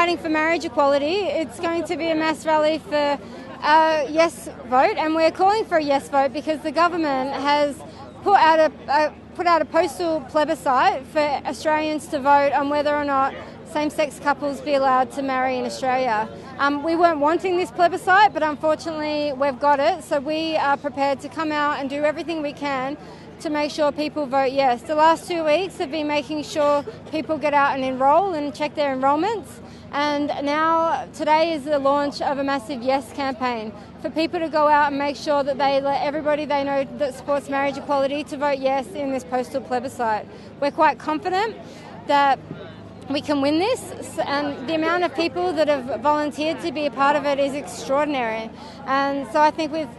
fighting for marriage equality. It's going to be a mass rally for a yes vote, and we're calling for a yes vote because the government has put out a postal plebiscite for Australians to vote on whether or not same-sex couples be allowed to marry in Australia. We weren't wanting this plebiscite, but unfortunately we've got it, so we are prepared to come out and do everything we can to make sure people vote yes. The last 2 weeks have been making sure people get out and enrol and check their enrolments, and now today is the launch of a massive yes campaign for people to go out and make sure that they let everybody they know that supports marriage equality to vote yes in this postal plebiscite. We're quite confident that we can win this, and the amount of people that have volunteered to be a part of it is extraordinary. And so I think with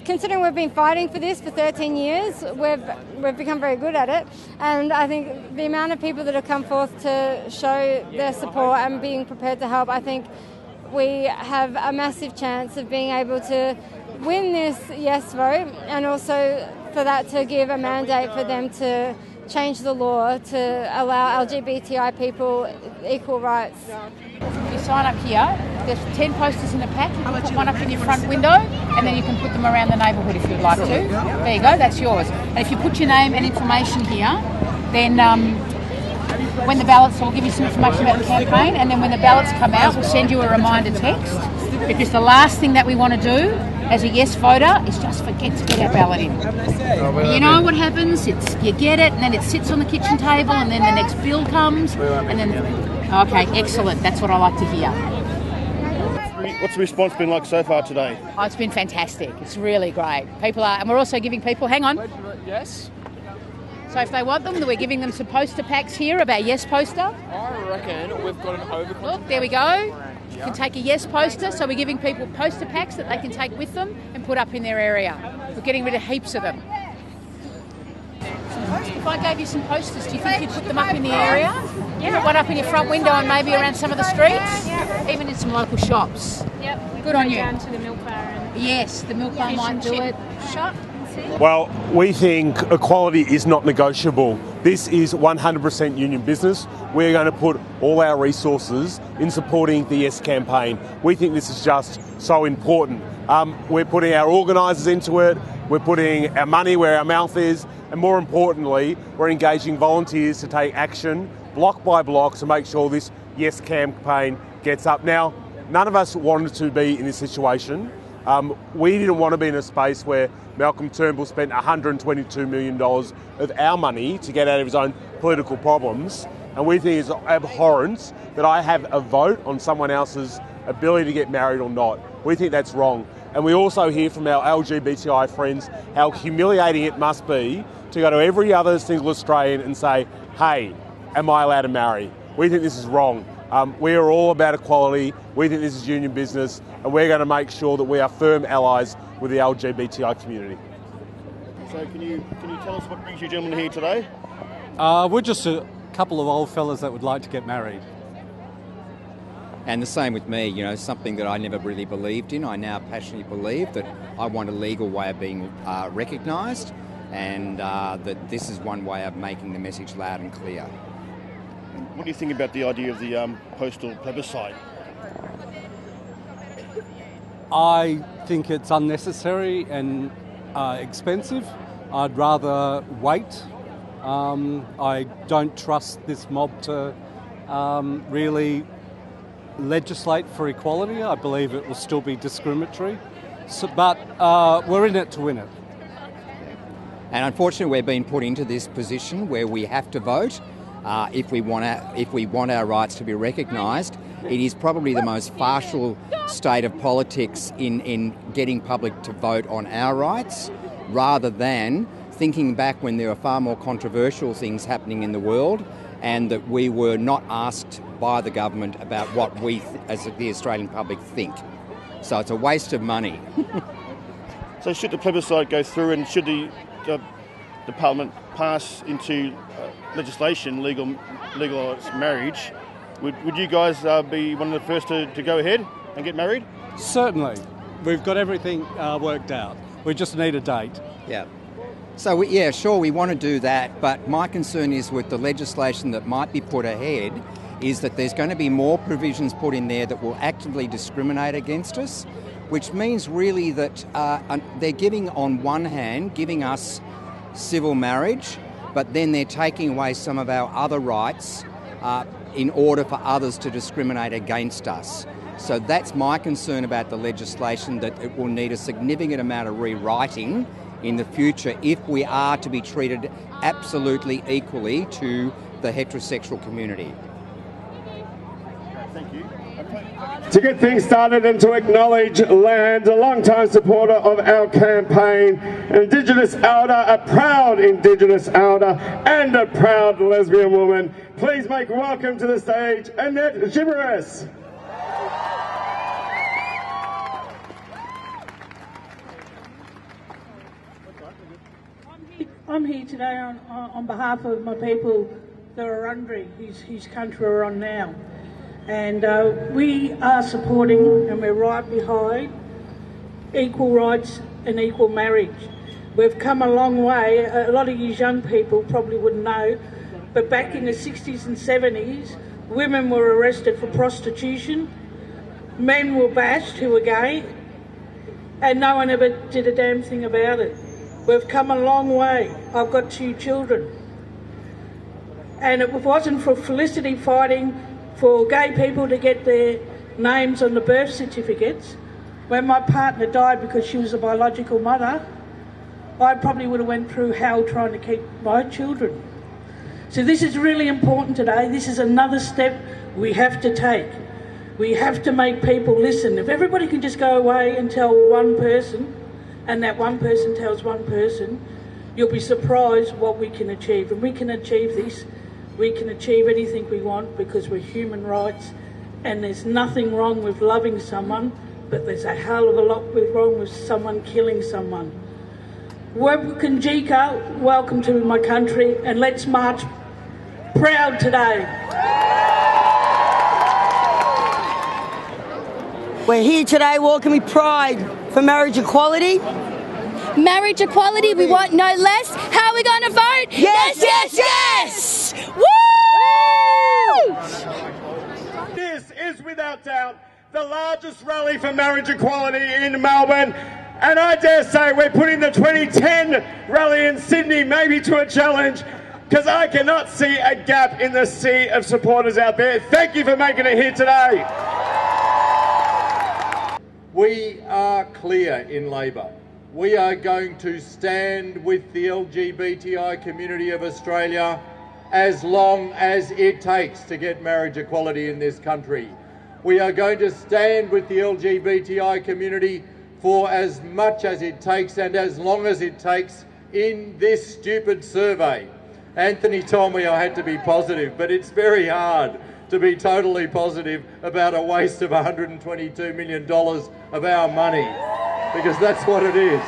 considering we've been fighting for this for 13 years, we've become very good at it. And I think the amount of people that have come forth to show their support and being prepared to help, I think we have a massive chance of being able to win this yes vote, and also for that to give a mandate for them to change the law to allow LGBTI people equal rights. You sign up here, there's 10 posters in the pack, you can put one up in your front window and then you can put them around the neighbourhood if you'd like to. There you go, that's yours. And if you put your name and information here, then when the ballots, we'll give you some information about the campaign, and then when the ballots come out we'll send you a reminder text, because the last thing that we want to do as a yes voter is just forget to get our ballot in. You know what happens? You get it and then it sits on the kitchen table and then the next bill comes and then... Okay, excellent. That's what I like to hear. What's the response been like so far today? Oh, it's been fantastic. It's really great. People are... And we're also giving people... Hang on. Yes? So if they want them, we're giving them some poster packs here of our yes poster. I reckon we've got an over... Look, there we go. You can take a yes poster, so we're giving people poster packs that they can take with them and put up in their area. We're getting rid of heaps of them. If I gave you some posters, do you think you'd put them up in the area? Yeah. Put one up in your front window and maybe around some of the streets? Yeah. Even in some local shops? Yep. Good on you. Down to the milk bar. Yes, the milk bar might do it. Shop. Well, we think equality is not negotiable. This is 100% union business. We're going to put all our resources in supporting the Yes campaign. We think this is just so important. We're putting our organisers into it, we're putting our money where our mouth is, and more importantly, we're engaging volunteers to take action block by block to make sure this Yes campaign gets up. Now, none of us wanted to be in this situation. We didn't want to be in a space where Malcolm Turnbull spent $122 million of our money to get out of his own political problems. And we think it's abhorrent that I have a vote on someone else's ability to get married or not. We think that's wrong. And we also hear from our LGBTI friends how humiliating it must be to go to every other single Australian and say, hey, am I allowed to marry? We think this is wrong. We are all about equality. We think this is union business, and we're going to make sure that we are firm allies with the LGBTI community. So can you tell us what brings you gentlemen here today? We're just a couple of old fellas that would like to get married. And the same with me, you know, something that I never really believed in. I now passionately believe that I want a legal way of being recognised, and that this is one way of making the message loud and clear. What do you think about the idea of the postal plebiscite? I think it's unnecessary and expensive. I'd rather wait. I don't trust this mob to really legislate for equality. I believe it will still be discriminatory. But we're in it to win it. And unfortunately, we're being put into this position where we have to vote. If we want our rights to be recognised. It is probably the most partial state of politics in getting public to vote on our rights, rather than thinking back when there were far more controversial things happening in the world, and that we were not asked by the government about what we, as the Australian public, think. So it's a waste of money. So should the plebiscite go through, and should the Parliament pass into legislation, legalise marriage, would you guys be one of the first to go ahead and get married? Certainly. We've got everything worked out. We just need a date. Yeah. So, sure, we want to do that, but my concern is with the legislation that might be put ahead is that there's going to be more provisions put in there that will actively discriminate against us, which means really that they're giving, on one hand, giving us civil marriage, but then they're taking away some of our other rights in order for others to discriminate against us. So that's my concern about the legislation, that it will need a significant amount of rewriting in the future if we are to be treated absolutely equally to the heterosexual community. Thank you. To get things started and to acknowledge Land, a long-time supporter of our campaign, an Indigenous elder, a proud Indigenous elder and a proud lesbian woman, please make welcome to the stage Annette Xiberras. I'm here today on behalf of my people, the Wurundjeri, whose country we're on now. And we are supporting, and we're right behind, equal rights and equal marriage. We've come a long way. A lot of you young people probably wouldn't know, but back in the 60s and 70s, women were arrested for prostitution, men were bashed who were gay, and no one ever did a damn thing about it. We've come a long way. I've got 2 children. And if it wasn't for Felicity fighting for gay people to get their names on the birth certificates, when my partner died because she was a biological mother, I probably would have went through hell trying to keep my children. So this is really important today. This is another step we have to take. We have to make people listen. If everybody can just go away and tell one person, and that one person tells one person, you'll be surprised what we can achieve. And we can achieve this. We can achieve anything we want because we're human rights, and there's nothing wrong with loving someone, but there's a hell of a lot wrong with someone killing someone. Wurundjeri, welcome to my country, and let's march proud today. We're here today walking with pride for marriage equality. Marriage equality, we want no less. How are we going to vote? Yes, yes, yes! Woo! This is without doubt the largest rally for marriage equality in Melbourne, and I dare say we're putting the 2010 rally in Sydney maybe to a challenge, because I cannot see a gap in the sea of supporters out there. Thank you for making it here today. We are clear in Labor. We are going to stand with the LGBTI community of Australia as long as it takes to get marriage equality in this country. We are going to stand with the LGBTI community for as much as it takes and as long as it takes in this stupid survey. Anthony told me I had to be positive, but it's very hard to be totally positive about a waste of $122 million of our money, because that's what it is.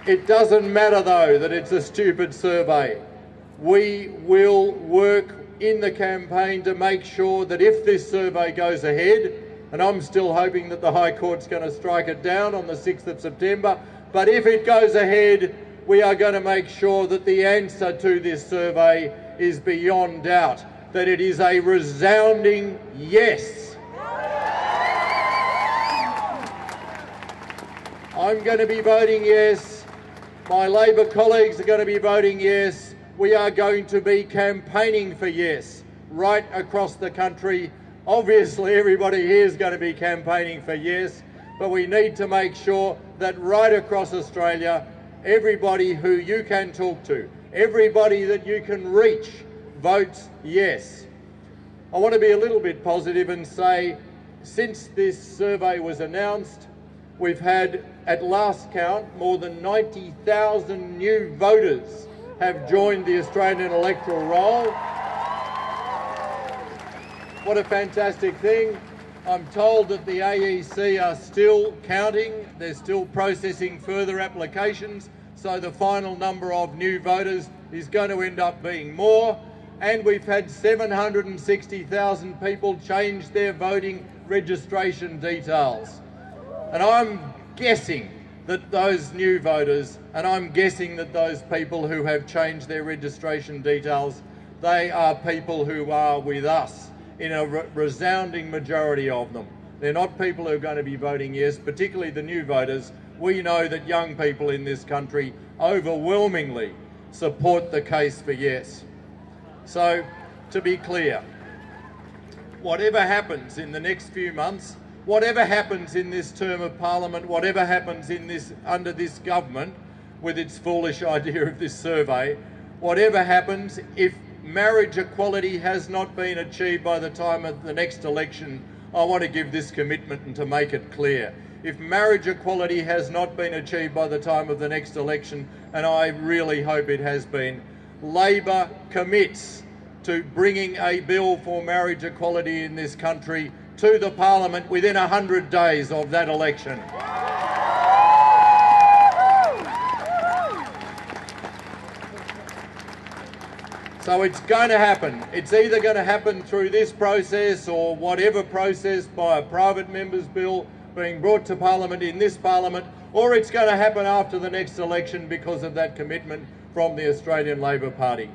It doesn't matter though that it's a stupid survey. We will work in the campaign to make sure that if this survey goes ahead, and I'm still hoping that the High Court's going to strike it down on the 6th of September, but if it goes ahead, we are going to make sure that the answer to this survey is beyond doubt, that it is a resounding yes. I'm going to be voting yes. My Labor colleagues are going to be voting yes. We are going to be campaigning for yes right across the country. Obviously, everybody here is going to be campaigning for yes, but we need to make sure that right across Australia, everybody who you can talk to, everybody that you can reach, votes yes. I want to be a little bit positive and say, since this survey was announced, we've had, at last count, more than 90,000 new voters have joined the Australian electoral roll. What a fantastic thing. I'm told that the AEC are still counting, they're still processing further applications, so the final number of new voters is going to end up being more. And we've had 760,000 people change their voting registration details. And I'm guessing that those new voters, and I'm guessing that those people who have changed their registration details They are people who are with us in a resounding majority of them. They're not people who are going to be voting yes, particularly the new voters. We know that young people in this country overwhelmingly support the case for yes. So, to be clear, whatever happens in the next few months, whatever happens in this term of Parliament, whatever happens in under this government with its foolish idea of this survey, whatever happens, if marriage equality has not been achieved by the time of the next election, I want to give this commitment and to make it clear. If marriage equality has not been achieved by the time of the next election, and I really hope it has been, Labor commits to bringing a bill for marriage equality in this country to the Parliament within 100 days of that election. So it's going to happen. It's either going to happen through this process or whatever process by a private member's bill being brought to Parliament in this Parliament, or it's going to happen after the next election because of that commitment from the Australian Labor Party.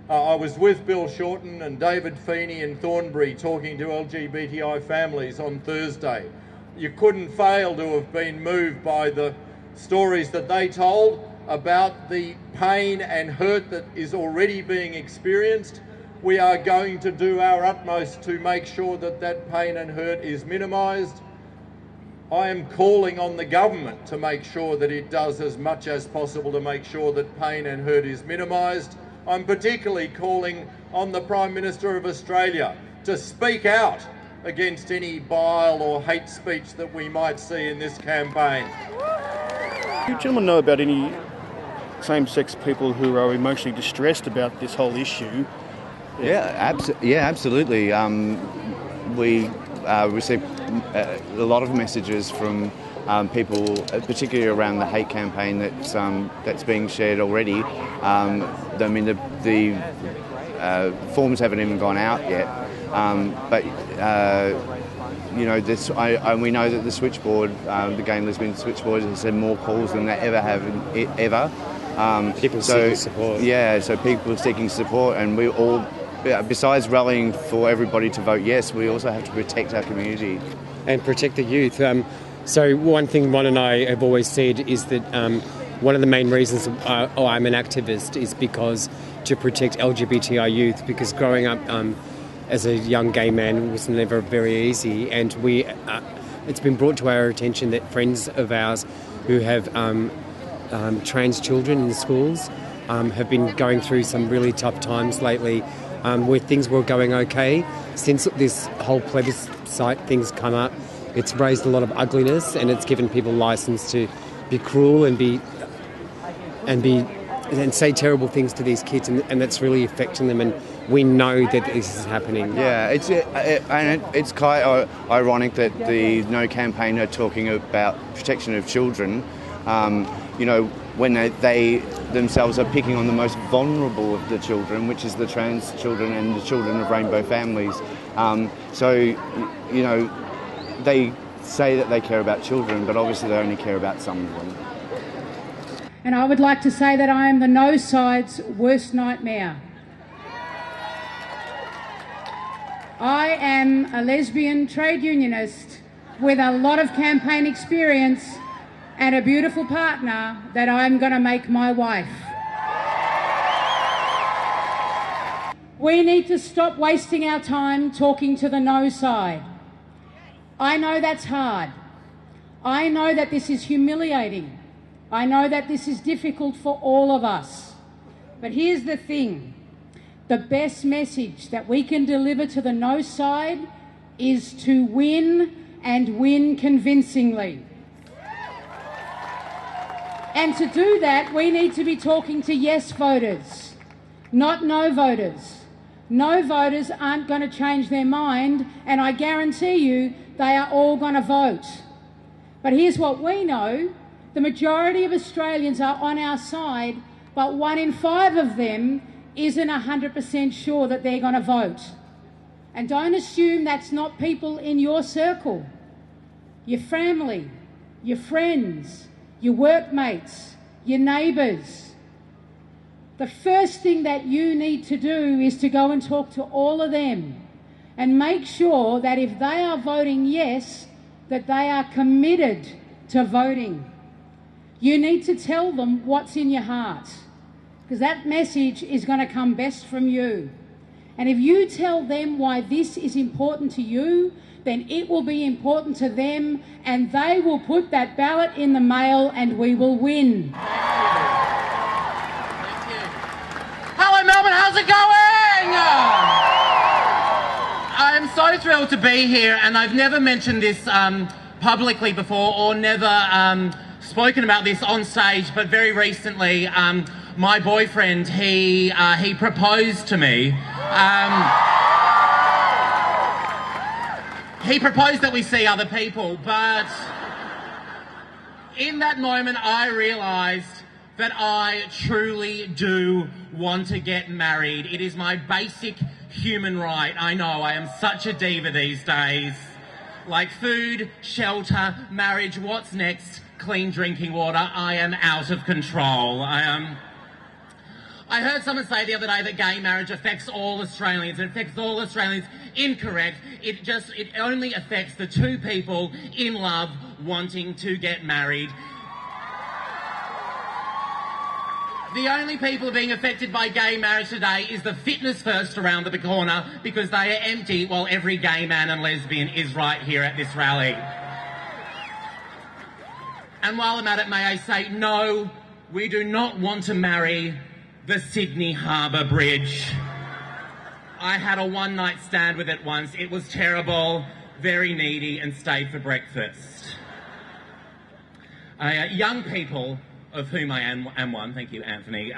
I was with Bill Shorten and David Feeney in Thornbury talking to LGBTI families on Thursday. You couldn't fail to have been moved by the stories that they told about the pain and hurt that is already being experienced. We are going to do our utmost to make sure that that pain and hurt is minimised. I am calling on the government to make sure that it does as much as possible to make sure that pain and hurt is minimised. I'm particularly calling on the Prime Minister of Australia to speak out against any bile or hate speech that we might see in this campaign. Do you gentlemen know about any same-sex people who are emotionally distressed about this whole issue? Yeah, absolutely. We receive a lot of messages from people, particularly around the hate campaign that's being shared already. I mean, the forms haven't even gone out yet, but you know, we know that the switchboard, the Gay and Lesbian switchboard, has had more calls than they ever have ever. People seeking support. Yeah, so people seeking support, and we all, besides rallying for everybody to vote yes, we also have to protect our community. And protect the youth. So one thing Ron and I have always said is that one of the main reasons I'm an activist is because to protect LGBTI youth, because growing up as a young gay man was never very easy, and it's been brought to our attention that friends of ours who have trans children in the schools have been going through some really tough times lately, where things were going okay. Since this whole plebiscite thing's come up, it's raised a lot of ugliness, and it's given people license to be cruel and say terrible things to these kids, and that's really affecting them. And we know that this is happening. Yeah, it's quite ironic that the No campaign are talking about protection of children. You know, when they themselves are picking on the most vulnerable of the children, which is the trans children and the children of rainbow families. So, you know, they say that they care about children, but obviously they only care about some of them. And I would like to say that I am the no side's worst nightmare. I am a lesbian trade unionist with a lot of campaign experience and a beautiful partner that I'm going to make my wife. We need to stop wasting our time talking to the no side. I know that's hard. I know that this is humiliating. I know that this is difficult for all of us. But here's the thing. The best message that we can deliver to the no side is to win, and win convincingly. And to do that, we need to be talking to yes voters, not no voters. No voters aren't going to change their mind, and I guarantee you they are all going to vote. But here's what we know. The majority of Australians are on our side, but 1 in 5 of them isn't 100% sure that they're going to vote. And don't assume that's not people in your circle, your family, your friends, your workmates, your neighbours. the first thing that you need to do is to go and talk to all of them and make sure that if they are voting yes, that they are committed to voting. You need to tell them what's in your heart, because that message is going to come best from you. And if you tell them why this is important to you, then it will be important to them, and they will put that ballot in the mail and we will win. Hello Melbourne, how's it going? I'm so thrilled to be here, and I've never mentioned this publicly before, or never spoken about this on stage, but very recently my boyfriend, he proposed to me. He proposed that we see other people, but in that moment I realised that I truly do want to get married. It is my basic human right. I know, I am such a diva these days. Like food, shelter, marriage, what's next? Clean drinking water. I am out of control. I heard someone say the other day that gay marriage affects all Australians. It affects all Australians. Incorrect. It only affects the two people in love wanting to get married. The only people being affected by gay marriage today is the fitness first around the corner, because they are empty while every gay man and lesbian is right here at this rally. And while I'm at it, may I say, no, we do not want to marry the Sydney Harbour Bridge. I had a one-night stand with it once. It was terrible, very needy, and stayed for breakfast. Young people, of whom I am one, thank you, Anthony,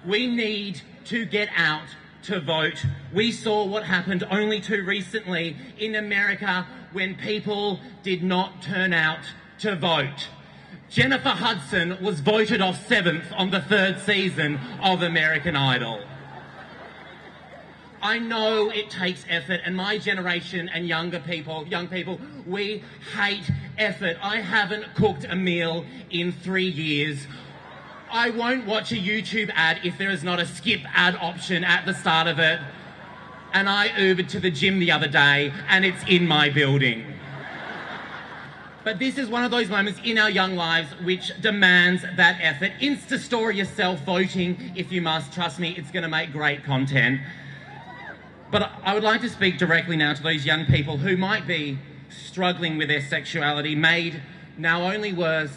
we need to get out to vote. We saw what happened only too recently in America when people did not turn out to vote. Jennifer Hudson was voted off 7th on the 3rd season of American Idol. I know it takes effort, and my generation and young people, we hate effort. I haven't cooked a meal in 3 years. I won't watch a YouTube ad if there is not a skip ad option at the start of it. And I Ubered to the gym the other day, and it's in my building. But this is one of those moments in our young lives which demands that effort. Insta-story yourself voting if you must. Trust me, it's going to make great content. But I would like to speak directly now to those young people who might be struggling with their sexuality, made now only worse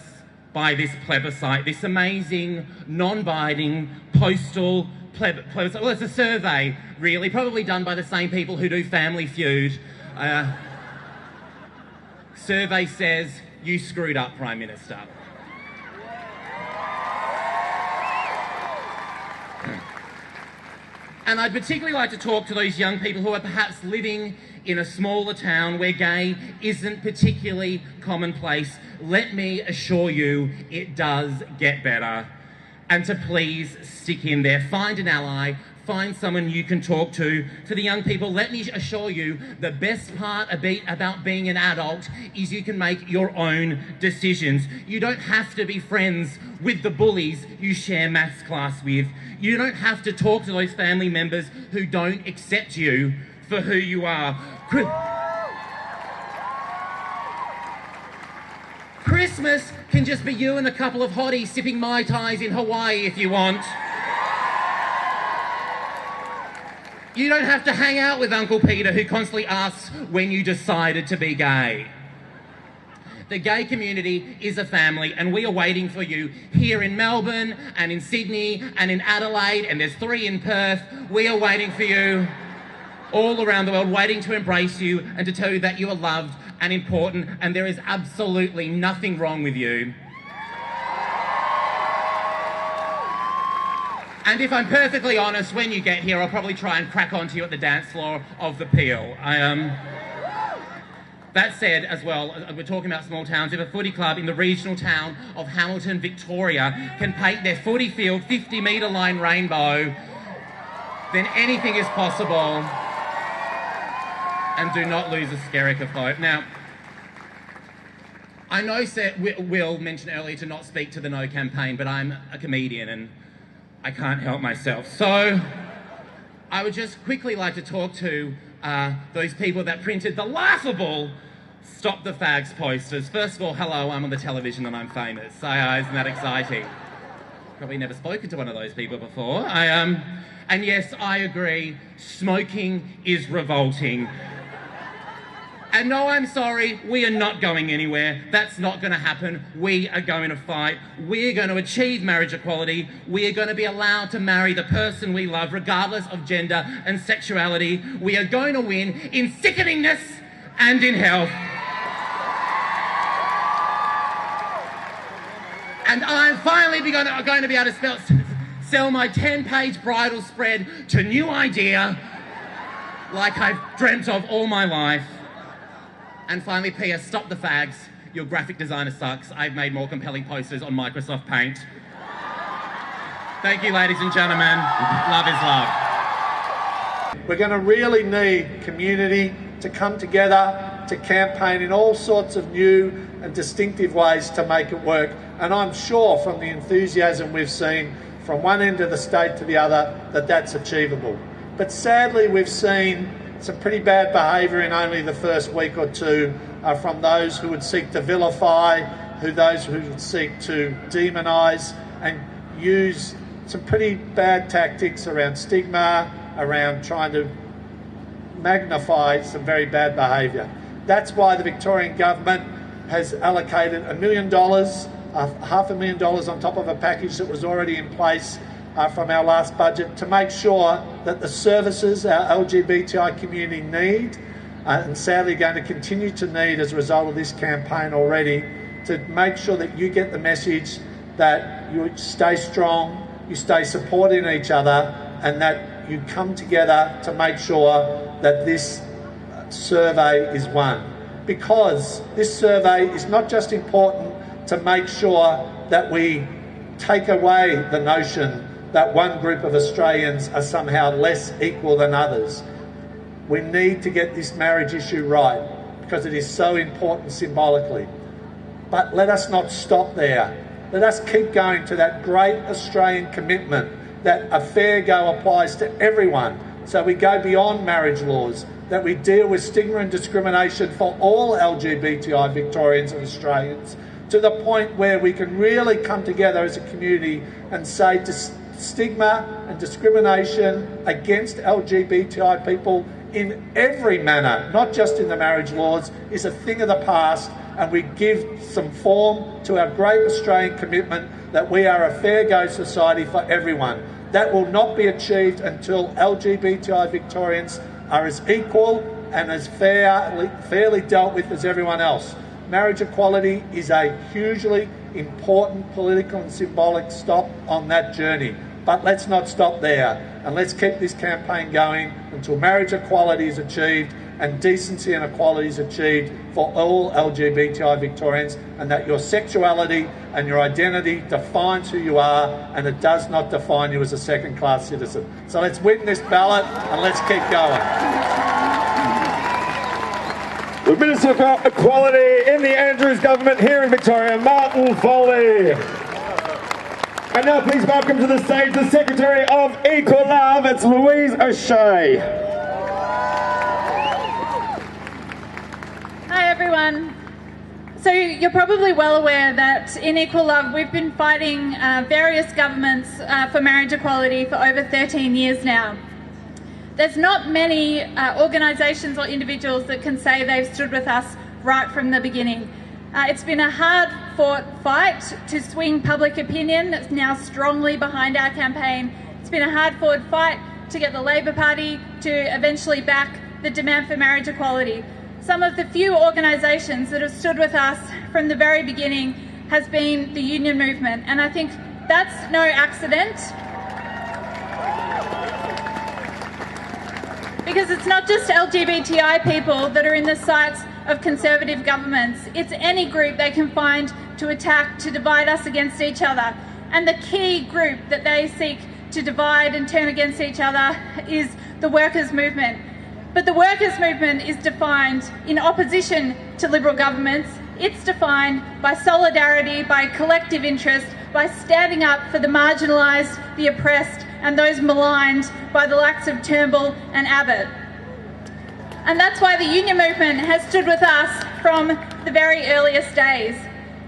by this plebiscite, this amazing, non-binding, postal plebiscite. Well, it's a survey, really, probably done by the same people who do Family Feud. Survey says, you screwed up, Prime Minister. And I'd particularly like to talk to those young people who are perhaps living in a smaller town where gay isn't particularly commonplace. Let me assure you, it does get better. And to please stick in there. Find an ally. Find someone you can talk to. For the young people, let me assure you, the best part about being an adult is you can make your own decisions. You don't have to be friends with the bullies you share maths class with. You don't have to talk to those family members who don't accept you for who you are. Christmas can just be you and a couple of hotties sipping Mai Tais in Hawaii if you want. You don't have to hang out with Uncle Peter, who constantly asks when you decided to be gay. The gay community is a family, and we are waiting for you here in Melbourne and in Sydney and in Adelaide, and there's 3 in Perth. We are waiting for you all around the world, waiting to embrace you and to tell you that you are loved and important, and there is absolutely nothing wrong with you. And if I'm perfectly honest, when you get here, I'll probably try and crack onto you at the dance floor of the Peel. That said, as well, we're talking about small towns. If a footy club in the regional town of Hamilton, Victoria, can paint their footy field 50-metre line rainbow, then anything is possible. And do not lose a Skerrick vote. Now, I know Will mentioned earlier to not speak to the No campaign, but I'm a comedian, and I can't help myself. So I would just quickly like to talk to those people that printed the laughable Stop the Fags posters. First of all, hello, I'm on the television and I'm famous. Isn't that exciting? Probably never spoken to one of those people before. And yes, I agree, smoking is revolting. And no, I'm sorry, we are not going anywhere. That's not going to happen. We are going to fight. We are going to achieve marriage equality. We are going to be allowed to marry the person we love, regardless of gender and sexuality. We are going to win in sickeningness and in health. And I'm finally going to be able to sell my 10-page bridal spread to New Idea like I've dreamt of all my life. And finally, P.S. Stop the fags. Your graphic designer sucks. I've made more compelling posters on Microsoft Paint. Thank you, ladies and gentlemen. Love is love. We're going to really need community to come together to campaign in all sorts of new and distinctive ways to make it work. And I'm sure from the enthusiasm we've seen from one end of the state to the other that that's achievable. But sadly, we've seen some pretty bad behaviour in only the first week or two from those who would seek to vilify, those who would seek to demonise and use some pretty bad tactics around stigma, around trying to magnify some very bad behaviour. That's why the Victorian government has allocated $1 million, $500,000 on top of a package that was already in place from our last budget to make sure that the services our LGBTI community need, and sadly going to continue to need as a result of this campaign already, to make sure that you get the message that you stay strong, you stay supporting each other, and that you come together to make sure that this survey is won. Because this survey is not just important to make sure that we take away the notion that one group of Australians are somehow less equal than others. We need to get this marriage issue right because it is so important symbolically. But let us not stop there. Let us keep going to that great Australian commitment that a fair go applies to everyone. So we go beyond marriage laws, that we deal with stigma and discrimination for all LGBTI Victorians and Australians, to the point where we can really come together as a community and say to stigma and discrimination against LGBTI people in every manner, not just in the marriage laws, is a thing of the past, and we give some form to our great Australian commitment that we are a fair go society for everyone. That will not be achieved until LGBTI Victorians are as equal and as fairly dealt with as everyone else. Marriage equality is a hugely important political and symbolic stop on that journey. But let's not stop there, and let's keep this campaign going until marriage equality is achieved and decency and equality is achieved for all LGBTI Victorians, and that your sexuality and your identity defines who you are, and it does not define you as a second-class citizen. So let's win this ballot and let's keep going. The Minister for Equality in the Andrews government here in Victoria, Martin Foley. And now please welcome to the stage the Secretary of Equal Love, it's Louise O'Shea. Hi everyone. So you're probably well aware that in Equal Love we've been fighting various governments for marriage equality for over 13 years now. There's not many organisations or individuals that can say they've stood with us right from the beginning. It's been a hard-fought fight to swing public opinion that's now strongly behind our campaign. It's been a hard-fought fight to get the Labor Party to eventually back the demand for marriage equality. Some of the few organisations that have stood with us from the very beginning has been the union movement, and I think that's no accident. Because it's not just LGBTI people that are in the sights of Conservative governments. It's any group they can find to attack, to divide us against each other. And the key group that they seek to divide and turn against each other is the workers' movement. But the workers' movement is defined in opposition to Liberal governments. It's defined by solidarity, by collective interest, by standing up for the marginalised, the oppressed and those maligned by the likes of Turnbull and Abbott. And that's why the union movement has stood with us from the very earliest days.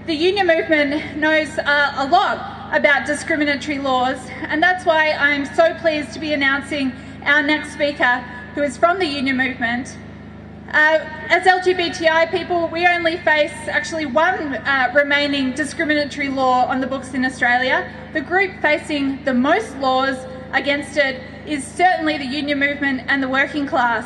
The union movement knows a lot about discriminatory laws, and that's why I'm so pleased to be announcing our next speaker, who is from the union movement. As LGBTI people, we only face actually one remaining discriminatory law on the books in Australia. The group facing the most laws against it is certainly the union movement and the working class.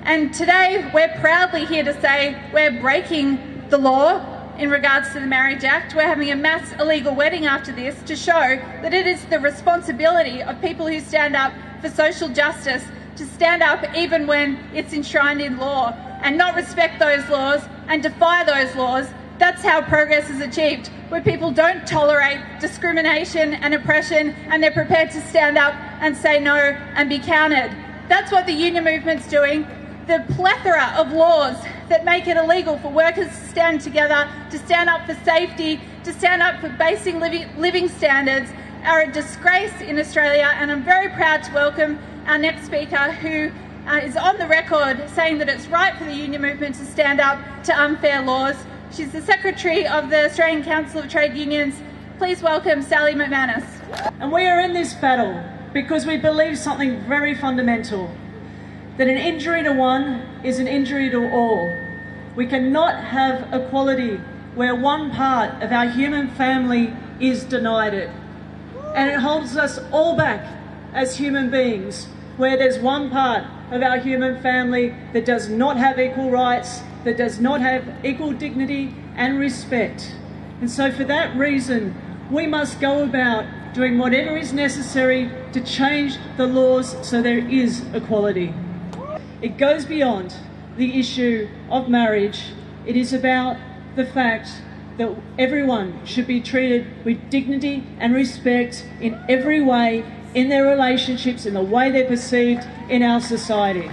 And today we're proudly here to say we're breaking the law in regards to the Marriage Act. We're having a mass illegal wedding after this to show that it is the responsibility of people who stand up for social justice to stand up even when it's enshrined in law and not respect those laws and defy those laws. That's how progress is achieved, where people don't tolerate discrimination and oppression and they're prepared to stand up and say no and be counted. That's what the union movement's doing. The plethora of laws that make it illegal for workers to stand together, to stand up for safety, to stand up for basic living standards are a disgrace in Australia, and I'm very proud to welcome our next speaker, who is on the record saying that it's right for the union movement to stand up to unfair laws. She's the Secretary of the Australian Council of Trade Unions. Please welcome Sally McManus. And we are in this battle because we believe something very fundamental, that an injury to one is an injury to all. We cannot have equality where one part of our human family is denied it. And it holds us all back as human beings, where there's one part of our human family that does not have equal rights, that does not have equal dignity and respect. And so for that reason, we must go about doing whatever is necessary to change the laws so there is equality. It goes beyond the issue of marriage. It is about the fact that everyone should be treated with dignity and respect in every way, in their relationships, in the way they're perceived in our society.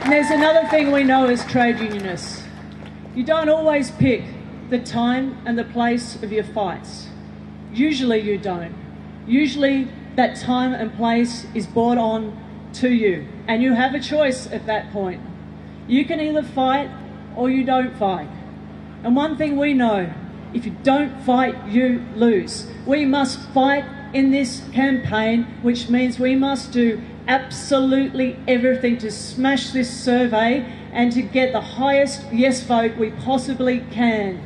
And there's another thing we know as trade unionists. You don't always pick the time and the place of your fights. Usually you don't. Usually that time and place is brought on to you, and you have a choice at that point. You can either fight or you don't fight. And one thing we know, if you don't fight, you lose. We must fight in this campaign, which means we must do absolutely everything to smash this survey and to get the highest yes vote we possibly can.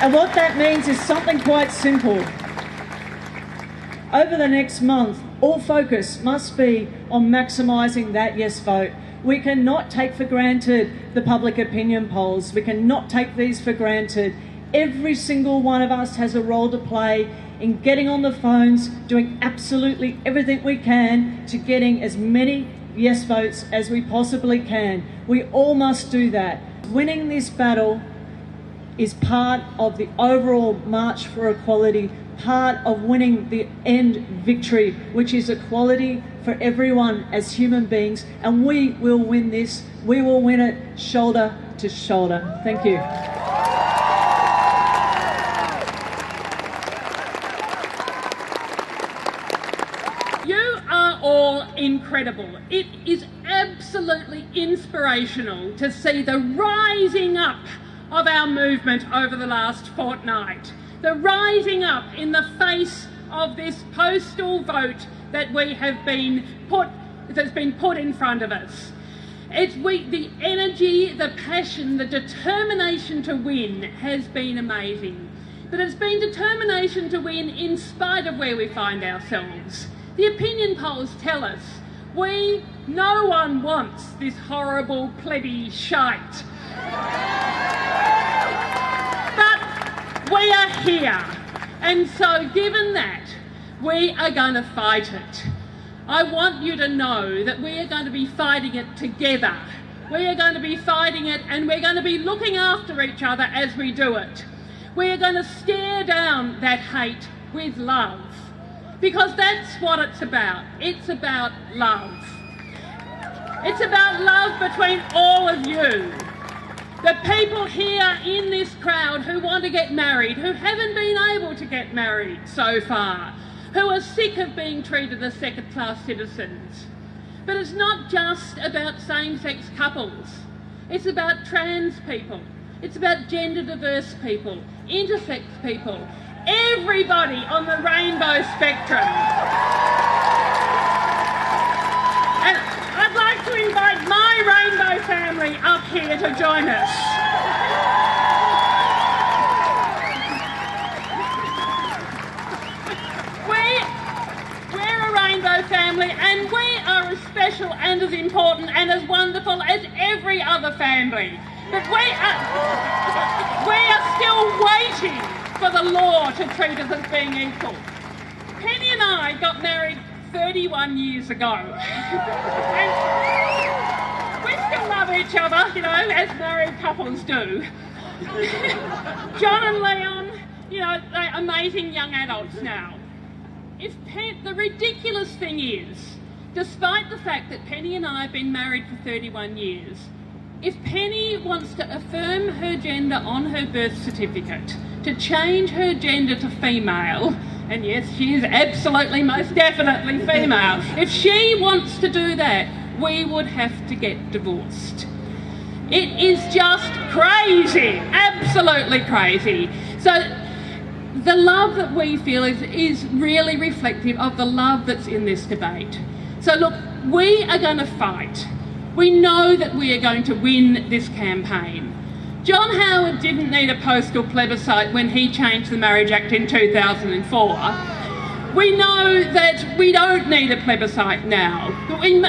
And what that means is something quite simple. Over the next month, all focus must be on maximising that yes vote. We cannot take for granted the public opinion polls. We cannot take these for granted. Every single one of us has a role to play in getting on the phones, doing absolutely everything we can to getting as many yes votes as we possibly can. We all must do that. Winning this battle is part of the overall march for equality, part of winning the end victory, which is equality for everyone as human beings, and we will win this. We will win it shoulder to shoulder. Thank you. You are all incredible. It is absolutely inspirational to see the rising up of our movement over the last fortnight. The rising up in the face of this postal vote that that's been put in front of us. The energy, the passion, the determination to win has been amazing. But it's been determination to win in spite of where we find ourselves. The opinion polls tell us no one wants this horrible plebby shite. But we are here, and so given that, we are going to fight it. I want you to know that we are going to be fighting it together. We are going to be fighting it, and we're going to be looking after each other as we do it. We are going to stare down that hate with love, because that's what it's about. It's about love. It's about love between all of you. The people here in this crowd who want to get married, who haven't been able to get married so far, who are sick of being treated as second-class citizens. But it's not just about same-sex couples. It's about trans people. It's about gender-diverse people, intersex people, everybody on the rainbow spectrum. And I'd like to invite my rainbow family up here to join us. We're a rainbow family, and we are as special and as important and as wonderful as every other family. But we are still waiting for the law to treat us as being equal. Penny and I got married 31 years ago. And we still love each other, you know, as married couples do. John and Leon, you know, they're amazing young adults now. The ridiculous thing is, despite the fact that Penny and I have been married for 31 years, if Penny wants to affirm her gender on her birth certificate, to change her gender to female, and yes, she is absolutely, most definitely female, if she wants to do that, we would have to get divorced. It is just crazy, absolutely crazy. So the love that we feel is really reflective of the love that's in this debate. So look, we are going to fight. We know that we are going to win this campaign. John Howard didn't need a postal plebiscite when he changed the Marriage Act in 2004. We know that we don't need a plebiscite now.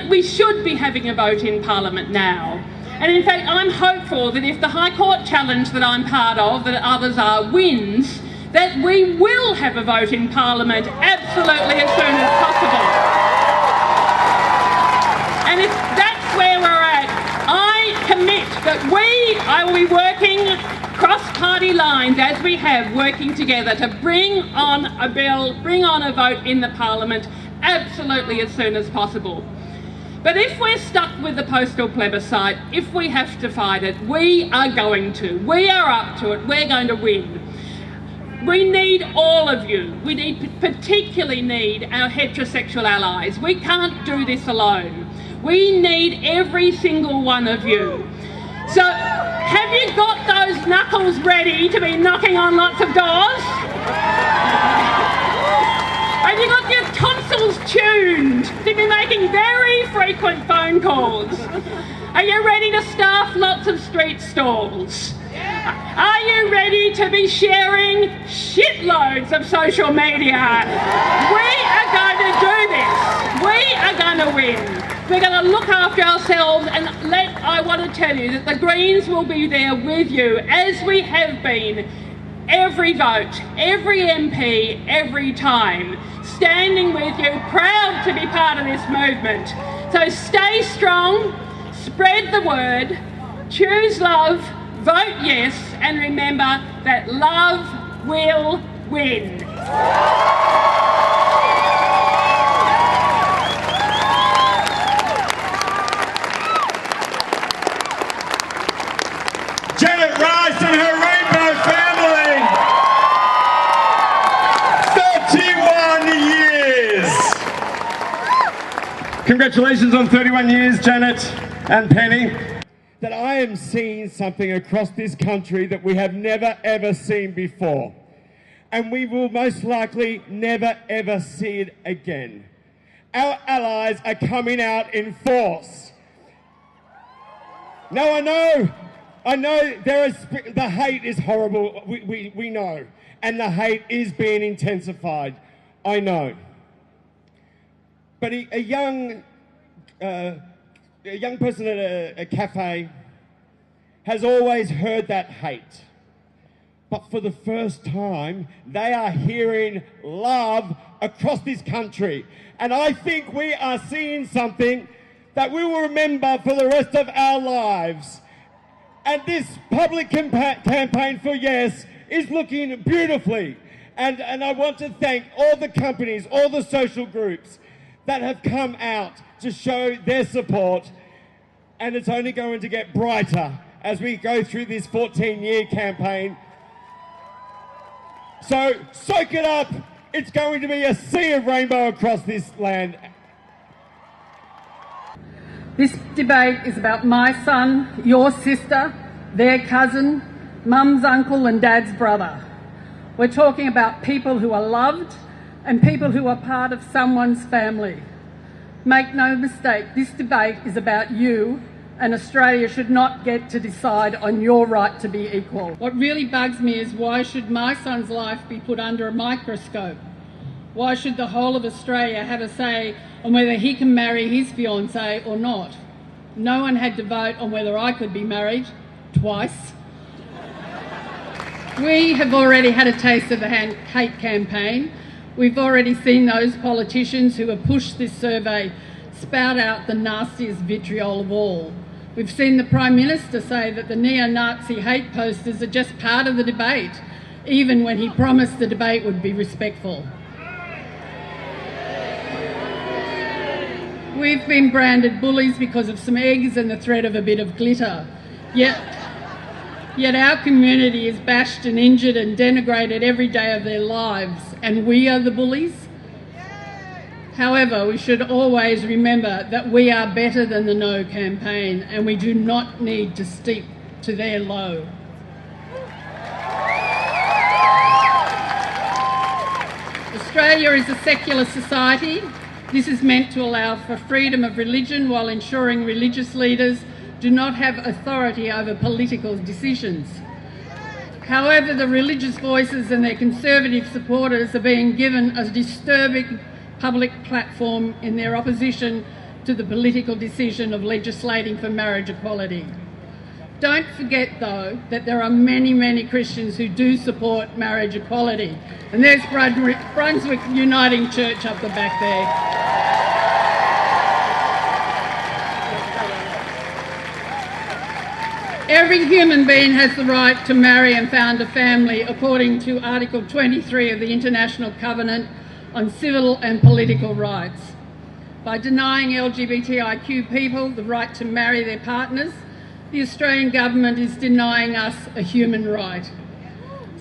We should be having a vote in Parliament now. And in fact, I'm hopeful that if the High Court challenge that I'm part of, that others are, wins, that we will have a vote in Parliament absolutely as soon as possible. And if that's where we're at, I commit that I will be working cross-party lines, as we have, working together to bring on a bill, bring on a vote in the Parliament absolutely as soon as possible. But if we're stuck with the postal plebiscite, if we have to fight it, we are going to. We are up to it. We're going to win. We need all of you. We particularly need our heterosexual allies. We can't do this alone. We need every single one of you. So, have you got those knuckles ready to be knocking on lots of doors? Have you got your tonsils tuned to be making very frequent phone calls? Are you ready to staff lots of street stalls? Are you ready to be sharing shitloads of social media? We are going to do this. We are going to win. We're going to look after ourselves, and I want to tell you that the Greens will be there with you, as we have been, every vote, every MP, every time, standing with you, proud to be part of this movement. So stay strong, spread the word, choose love, vote yes, and remember that love will win. Janet Rice and her rainbow family. 31 years. Congratulations on 31 years, Janet and Penny. That I am seeing something across this country that we have never ever seen before. And we will most likely never ever see it again. Our allies are coming out in force. Now I know the hate is horrible, we know. And the hate is being intensified, I know. But a young person at a cafe has always heard that hate. But for the first time, they are hearing love across this country. And I think we are seeing something that we will remember for the rest of our lives. And this public campaign for yes is looking beautifully. And I want to thank all the companies, all the social groups that have come out to show their support. and it's only going to get brighter as we go through this 14-year campaign. So soak it up. It's going to be a sea of rainbow across this land. This debate is about my son, your sister, their cousin, mum's uncle and dad's brother. We're talking about people who are loved and people who are part of someone's family. Make no mistake, this debate is about you, and Australia should not get to decide on your right to be equal. What really bugs me is, why should my son's life be put under a microscope? Why should the whole of Australia have a say on whether he can marry his fiancée or not? No one had to vote on whether I could be married twice. We have already had a taste of the hate campaign. We've already seen those politicians who have pushed this survey spout out the nastiest vitriol of all. We've seen the Prime Minister say that the neo-Nazi hate posters are just part of the debate, even when he promised the debate would be respectful. We've been branded bullies because of some eggs and the threat of a bit of glitter. Yet our community is bashed and injured and denigrated every day of their lives, and we are the bullies? However, we should always remember that we are better than the No campaign, and we do not need to stoop to their low. Australia is a secular society. This is meant to allow for freedom of religion while ensuring religious leaders do not have authority over political decisions. However, the religious voices and their conservative supporters are being given a disturbing public platform in their opposition to the political decision of legislating for marriage equality. Don't forget, though, that there are many, many Christians who do support marriage equality. And there's Brunswick Uniting Church up the back there. Every human being has the right to marry and found a family according to Article 23 of the International Covenant on Civil and Political Rights. By denying LGBTIQ people the right to marry their partners, the Australian government is denying us a human right.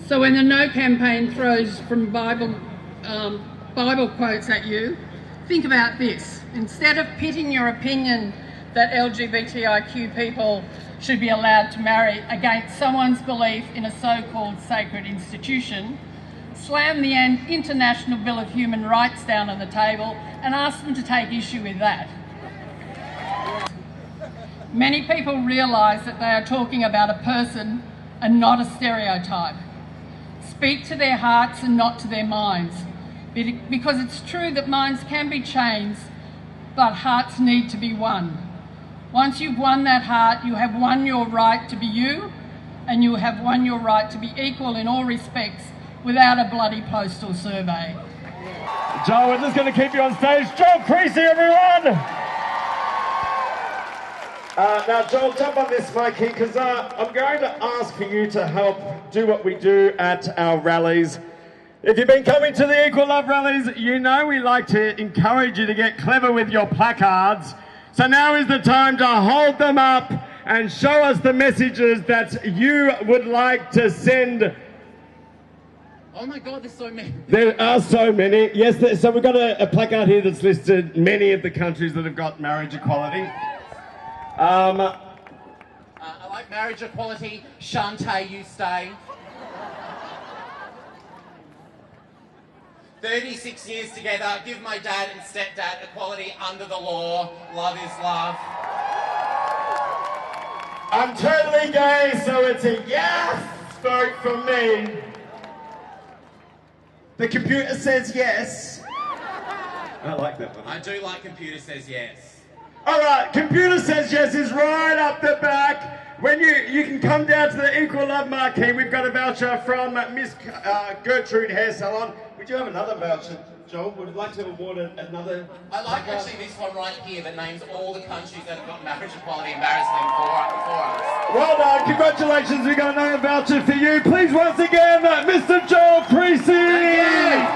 So when the No campaign throws from Bible quotes at you, think about this. Instead of pitting your opinion that LGBTIQ people should be allowed to marry against someone's belief in a so-called sacred institution, slam the International Bill of Human Rights down on the table and ask them to take issue with that. Many people realise that they are talking about a person and not a stereotype. Speak to their hearts and not to their minds, because it's true that minds can be changed, but hearts need to be won. Once you've won that heart, you have won your right to be you, and you have won your right to be equal in all respects without a bloody postal survey. Joel, we're just going to keep you on stage. Joel Creasy, everyone! Now, Joel, jump on this mic here, because I'm going to ask for you to help do what we do at our rallies. If you've been coming to the Equal Love rallies, you know we like to encourage you to get clever with your placards. So now is the time to hold them up and show us the messages that you would like to send. Oh my God, there's so many. There are so many. Yes, so we've got a placard here that's listed many of the countries that have got marriage equality. I like marriage equality. Shantae, you stay. 36 years together, give my dad and stepdad equality under the law. Love is love. I'm totally gay, so it's a yes vote from me. The computer says yes. I like that one. I do like computer says yes. All right, computer says yes is right up the back. When you can come down to the Equal Love marquee. We've got a voucher from Miss Gertrude Hair Salon. We do have another voucher, Joel. Would you like to award another? I like actually this one right here that names all the countries that have got marriage equality embarrassingly for us. Well done, congratulations. We've got another voucher for you. Please, once again, Mr. Joel Creasy. Thank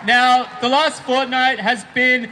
you. Now, the last fortnight has been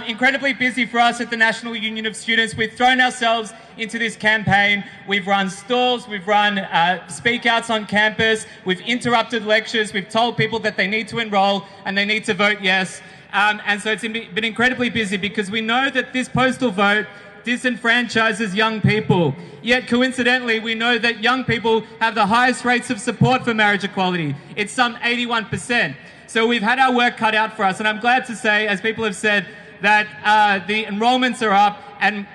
incredibly busy for us at the National Union of Students. We've thrown ourselves into this campaign. We've run stalls, we've run speak-outs on campus, we've interrupted lectures, we've told people that they need to enrol and they need to vote yes. And so it's been incredibly busy because we know that this postal vote disenfranchises young people. Yet coincidentally, we know that young people have the highest rates of support for marriage equality. It's some 81%. So we've had our work cut out for us, and I'm glad to say, as people have said, that the enrolments are up, and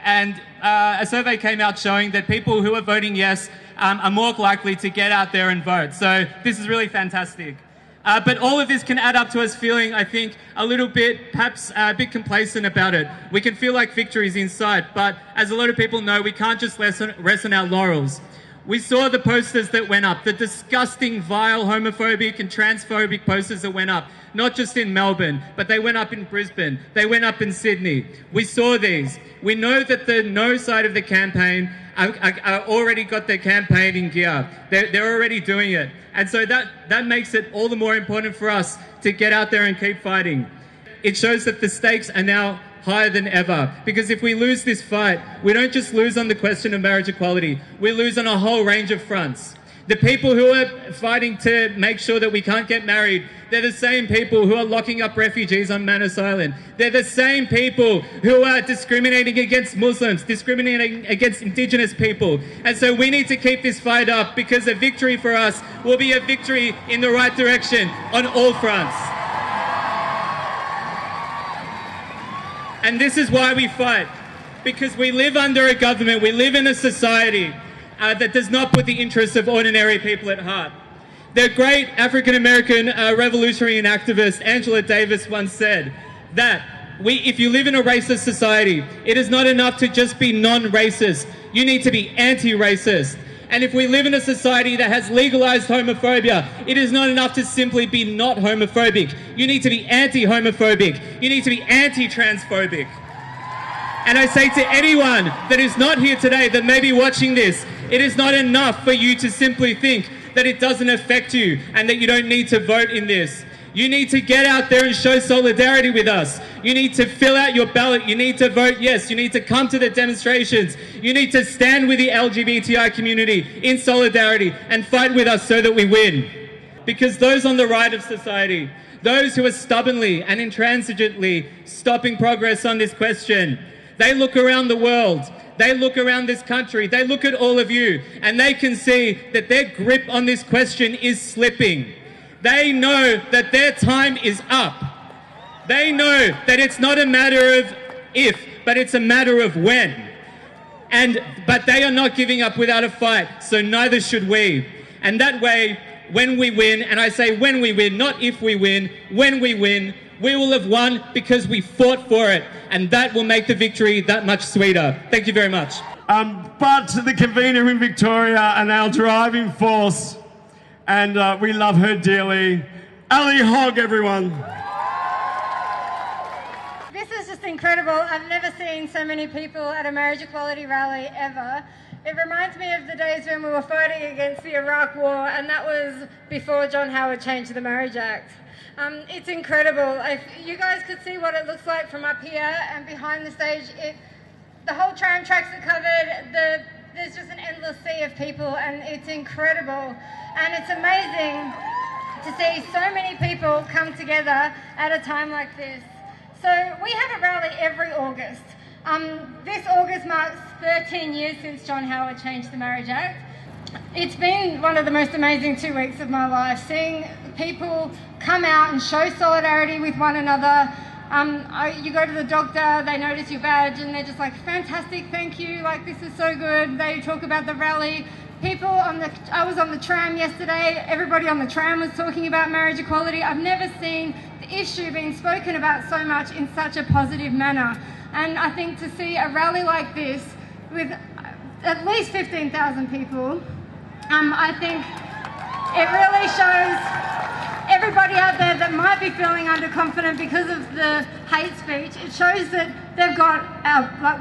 a survey came out showing that people who are voting yes are more likely to get out there and vote. So this is really fantastic. But all of this can add up to us feeling, I think, a little bit, perhaps a bit complacent about it. We can feel like victory is in sight, but as a lot of people know, we can't just rest on our laurels. We saw the posters that went up, the disgusting, vile, homophobic and transphobic posters that went up, not just in Melbourne, but they went up in Brisbane, they went up in Sydney. We saw these. We know that the no side of the campaign are already got their campaign in gear. They're already doing it. And so that makes it all the more important for us to get out there and keep fighting. It shows that the stakes are now higher than ever, because if we lose this fight, we don't just lose on the question of marriage equality, we lose on a whole range of fronts. The people who are fighting to make sure that we can't get married, they're the same people who are locking up refugees on Manus Island. They're the same people who are discriminating against Muslims, discriminating against Indigenous people. And so we need to keep this fight up, because a victory for us will be a victory in the right direction on all fronts. And this is why we fight, because we live under a government, we live in a society that does not put the interests of ordinary people at heart. The great African-American revolutionary and activist Angela Davis once said that if you live in a racist society, it is not enough to just be non-racist, you need to be anti-racist. And if we live in a society that has legalised homophobia, it is not enough to simply be not homophobic. You need to be anti-homophobic. You need to be anti-transphobic. And I say to anyone that is not here today, that may be watching this, it is not enough for you to simply think that it doesn't affect you and that you don't need to vote in this. You need to get out there and show solidarity with us. You need to fill out your ballot. You need to vote yes. You need to come to the demonstrations. You need to stand with the LGBTI community in solidarity and fight with us so that we win. Because those on the right of society, those who are stubbornly and intransigently stopping progress on this question, they look around the world, they look around this country, they look at all of you, and they can see that their grip on this question is slipping. They know that their time is up. They know that it's not a matter of if, but it's a matter of when. But they are not giving up without a fight, so neither should we. And that way, when we win, and I say when we win, not if we win, when we win, we will have won because we fought for it, and that will make the victory that much sweeter. Thank you very much. But the convener in Victoria and our driving force, and we love her dearly, Ali Hogg, everyone. This is just incredible. I've never seen so many people at a marriage equality rally ever. It reminds me of the days when we were fighting against the Iraq War, and that was before John Howard changed the Marriage Act. It's incredible. If you guys could see what it looks like from up here and behind the stage, the whole tram tracks are covered, there's just an endless sea of people, and it's incredible. And it's amazing to see so many people come together at a time like this. So we have a rally every August. This August marks 13 years since John Howard changed the Marriage Act. It's been one of the most amazing 2 weeks of my life, seeing people come out and show solidarity with one another. You go to the doctor, they notice your badge and they're just like, fantastic, thank you, like this is so good. They talk about the rally. I was on the tram yesterday, everybody on the tram was talking about marriage equality. I've never seen the issue being spoken about so much in such a positive manner. And I think to see a rally like this with at least 15,000 people, I think it really shows everybody out there that might be feeling underconfident because of the hate speech. It shows that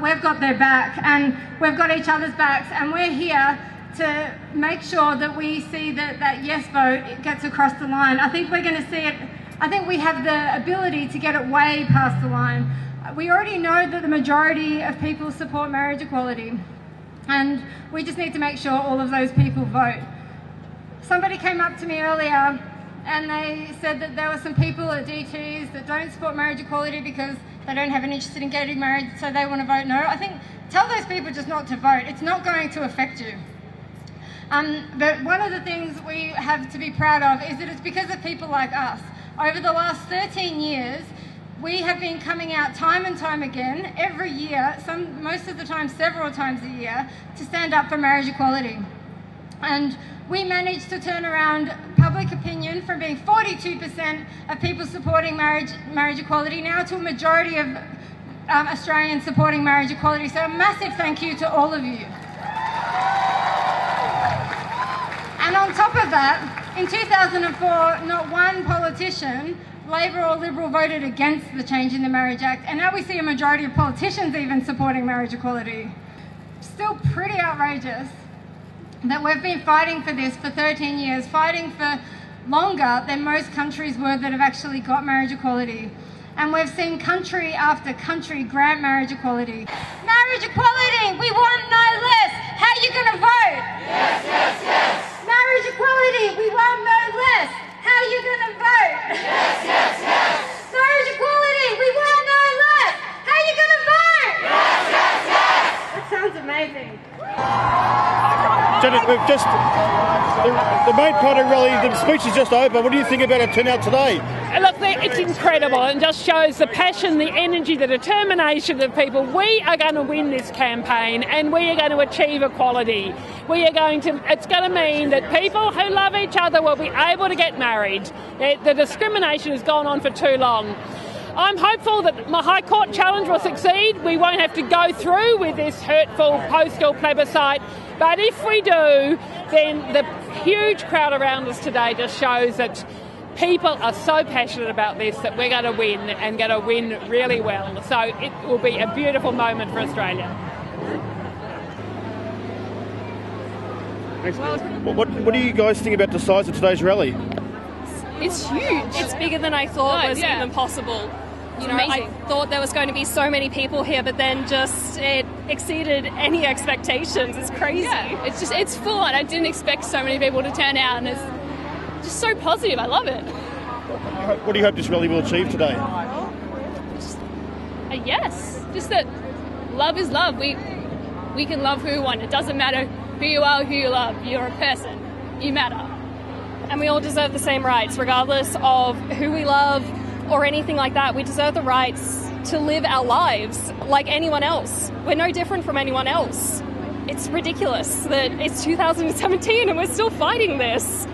we've got their back and we've got each other's backs, and we're here to make sure that we see that yes vote gets across the line. I think we're going to see it I think we have the ability to get it way past the line. We already know that the majority of people support marriage equality, and we just need to make sure all of those people vote. Somebody came up to me earlier and they said that there were some people at DTs that don't support marriage equality because they don't have an interest in getting married, so they want to vote no. I think tell those people just not to vote. It's not going to affect you. But one of the things we have to be proud of is that it's because of people like us. Over the last 13 years, we have been coming out time and time again, every year, most of the time several times a year, to stand up for marriage equality. And we managed to turn around public opinion from being 42% of people supporting marriage equality now to a majority of Australians supporting marriage equality. So a massive thank you to all of you. And on top of that, in 2004, not one politician, Labor or Liberal, voted against the change in the Marriage Act, and now we see a majority of politicians even supporting marriage equality. Still pretty outrageous that we've been fighting for this for 13 years, fighting for longer than most countries were that have actually got marriage equality. And we've seen country after country grant marriage equality. Marriage equality, we want no less. How are you going to vote? Yes, yes, yes. Marriage equality, we want no less. How are you going to vote? Yes, yes, yes. Marriage equality, we want no less. How are you going to vote? Yes, yes, yes. That sounds amazing. Janet, we've just, the main part of rally, the speech is just over. What do you think about our turnout today? Look, it's incredible and just shows the passion, the energy, the determination of people. We are going to win this campaign and we are going to achieve equality. It's going to mean that people who love each other will be able to get married. The discrimination has gone on for too long. I'm hopeful that my High Court challenge will succeed. We won't have to go through with this hurtful postal plebiscite. But if we do, then the huge crowd around us today just shows that people are so passionate about this that we're going to win and going to win really well. So it will be a beautiful moment for Australia. Thanks. What do you guys think about the size of today's rally? It's huge. It's bigger than I thought was even possible. You know, I thought there was going to be so many people here, but then it exceeded any expectations. It's crazy. Yeah, it's full on. I didn't expect so many people to turn out, and it's just so positive. I love it. What do you hope this rally will achieve today? Yes, just that love is love. We can love who we want. It doesn't matter who you are, who you love. You're a person. You matter. And we all deserve the same rights, regardless of who we love or anything like that. We deserve the rights to live our lives like anyone else. We're no different from anyone else. It's ridiculous that it's 2017 and we're still fighting this.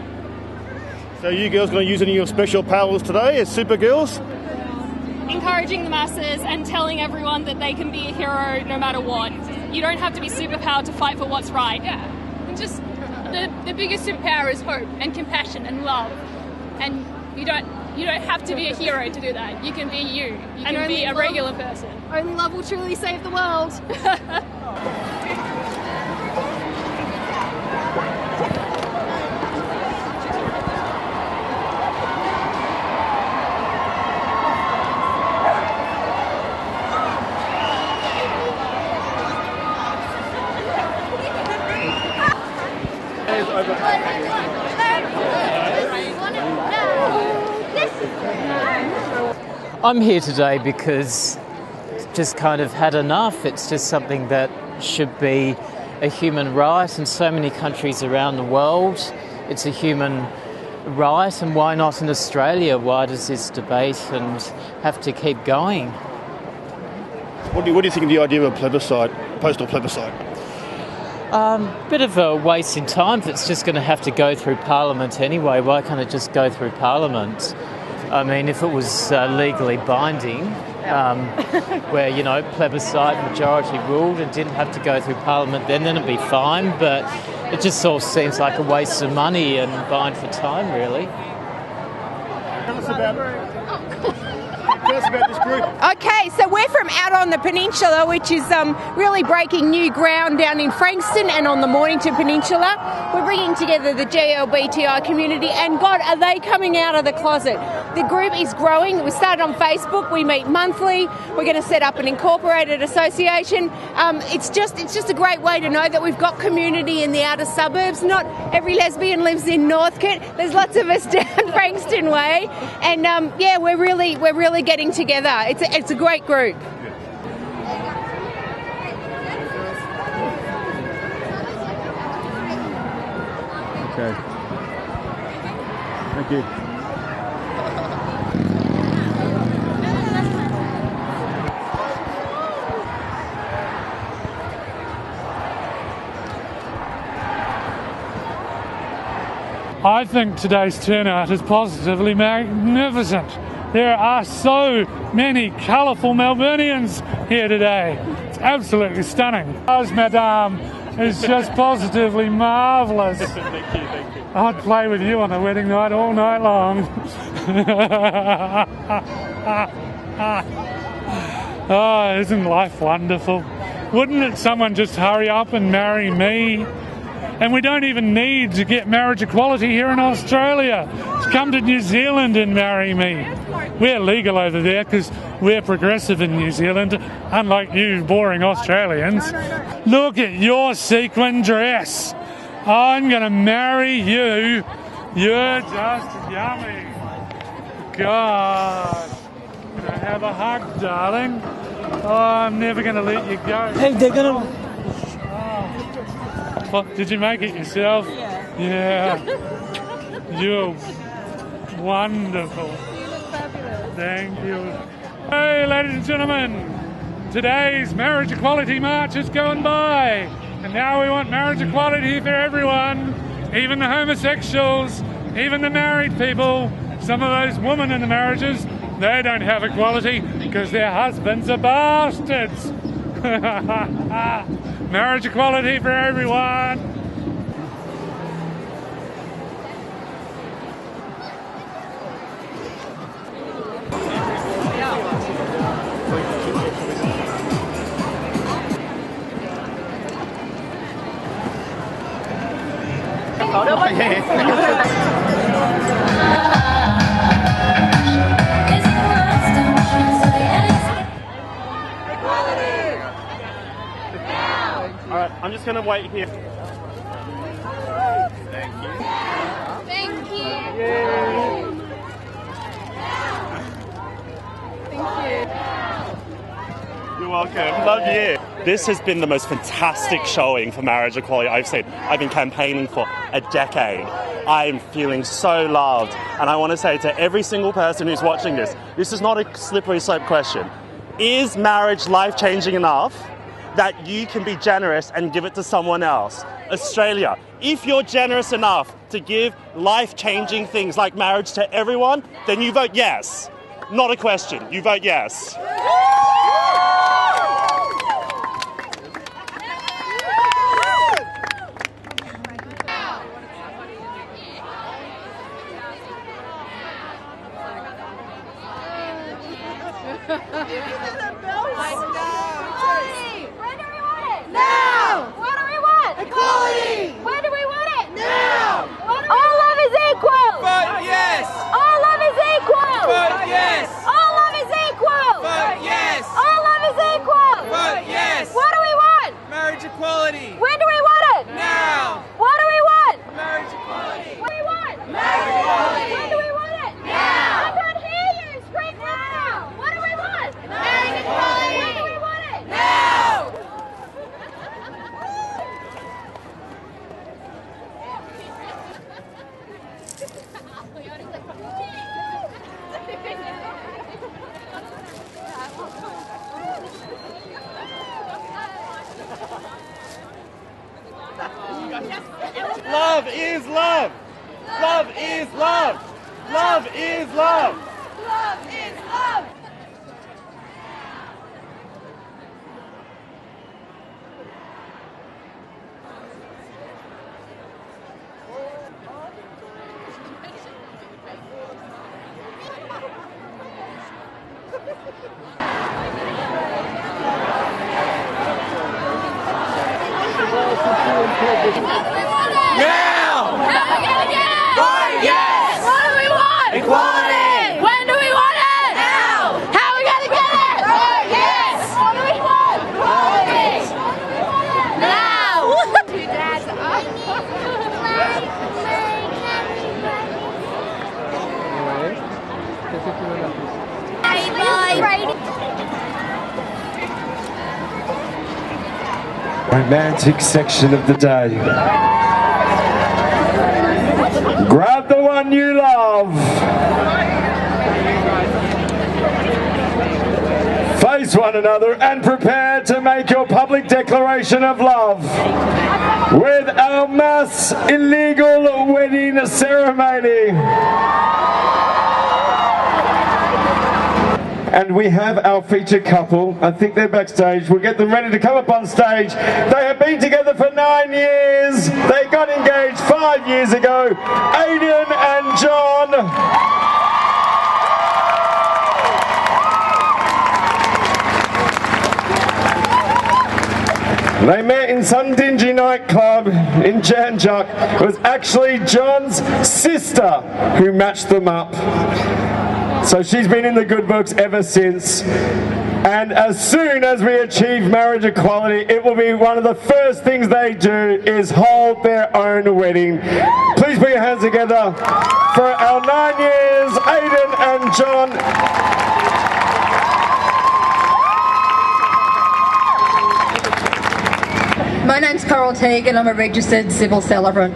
So you girls going to use any of your special powers today as super girls? Encouraging the masses and telling everyone that they can be a hero no matter what. You don't have to be superpowered to fight for what's right. Yeah, and just the biggest superpower is hope and compassion and love. And you don't have to be a hero to do that. You can be you. You can be a regular person. Only love will truly save the world. I'm here today because just kind of had enough. It's just something that should be a human right in so many countries around the world. It's a human right, and why not in Australia? Why does this debate and have to keep going? What do you think of the idea of a plebiscite, postal plebiscite? Bit of a waste in time if it's just going to have to go through Parliament anyway. Why can't it just go through Parliament? I mean, if it was legally binding, where, you know, plebiscite majority ruled and didn't have to go through Parliament, then it'd be fine. But it just all seems like a waste of money and buying for time, really. Tell us about tell us about this group. Okay, so we're from out on the peninsula, which is really breaking new ground down in Frankston and on the Mornington Peninsula. We're bringing together the GLBTI community, and God, are they coming out of the closet. The group is growing. We started on Facebook. We meet monthly. We're going to set up an incorporated association. It's just a great way to know that we've got community in the outer suburbs. Not every lesbian lives in Northcote. There's lots of us down Frankston way, and we're really getting together. It's a great group. Okay. Thank you. I think today's turnout is positively magnificent. There are so many colourful Melburnians here today. It's absolutely stunning. Ours, madame, is just positively marvellous. Thank you. I'd play with you on a wedding night all night long. Oh, isn't life wonderful? Wouldn't it someone just hurry up and marry me? And we don't even need to get marriage equality here in Australia. Just come to New Zealand and marry me. We're legal over there because we're progressive in New Zealand, unlike you boring Australians. Look at your sequin dress. I'm going to marry you. You're just yummy. God. Can I have a hug, darling? Oh, I'm never going to let you go. Hey, they're going to... What, did you make it yourself? Yeah. You're wonderful. You look fabulous. Thank you. Hey, ladies and gentlemen, today's marriage equality march is going by, and now we want marriage equality for everyone, even the homosexuals, even the married people. Some of those women in the marriages, they don't have equality because their husbands are bastards. Marriage equality for everyone. Alright, I'm just going to wait here. Thank you. Thank you. You're welcome. Love you. This has been the most fantastic showing for marriage equality I've seen. I've been campaigning for a decade. I'm feeling so loved. And I want to say to every single person who's watching this is not a slippery slope question. Is marriage life-changing enough that you can be generous and give it to someone else? Australia, if you're generous enough to give life-changing things like marriage to everyone, then you vote yes. Not a question, you vote yes. Equality! When do we want it? Now! What do we want? Marriage equality! What do we want? Marriage equality! When do we want it? Now! I can't hear you! Scream now! What do we want? Marriage equality! When do we want it? Now! Love is love! Love is love! Love is love! Love is love! Now! How are we gonna get it? Vote yes! What do we want? Equality! When do we want it? Now! How are we gonna get it? Vote yes! What do we want? Equality! Now! Two dads Romantic section of the day. Grab the one you love. Face one another and prepare to make your public declaration of love with our mass illegal wedding ceremony. And we have our featured couple. I think they're backstage. We'll get them ready to come up on stage. They have been together for 9 years. They got engaged 5 years ago. Aidan and John. They met in some dingy nightclub in Jan Juc. It was actually John's sister who matched them up. So she's been in the good books ever since. And as soon as we achieve marriage equality, it will be one of the first things they do is hold their own wedding. Please put your hands together for our 9 years, Aidan and John. My name's Coral Teague and I'm a registered civil celebrant.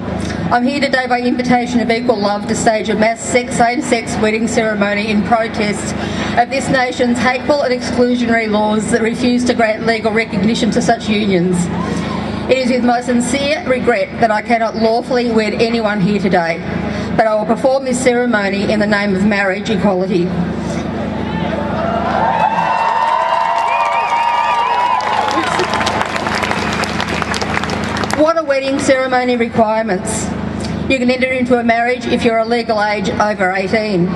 I'm here today by invitation of Equal Love to stage a mass same-sex wedding ceremony in protest of this nation's hateful and exclusionary laws that refuse to grant legal recognition to such unions. It is with my sincere regret that I cannot lawfully wed anyone here today, but I will perform this ceremony in the name of marriage equality. What are wedding ceremony requirements? You can enter into a marriage if you're a legal age over 18.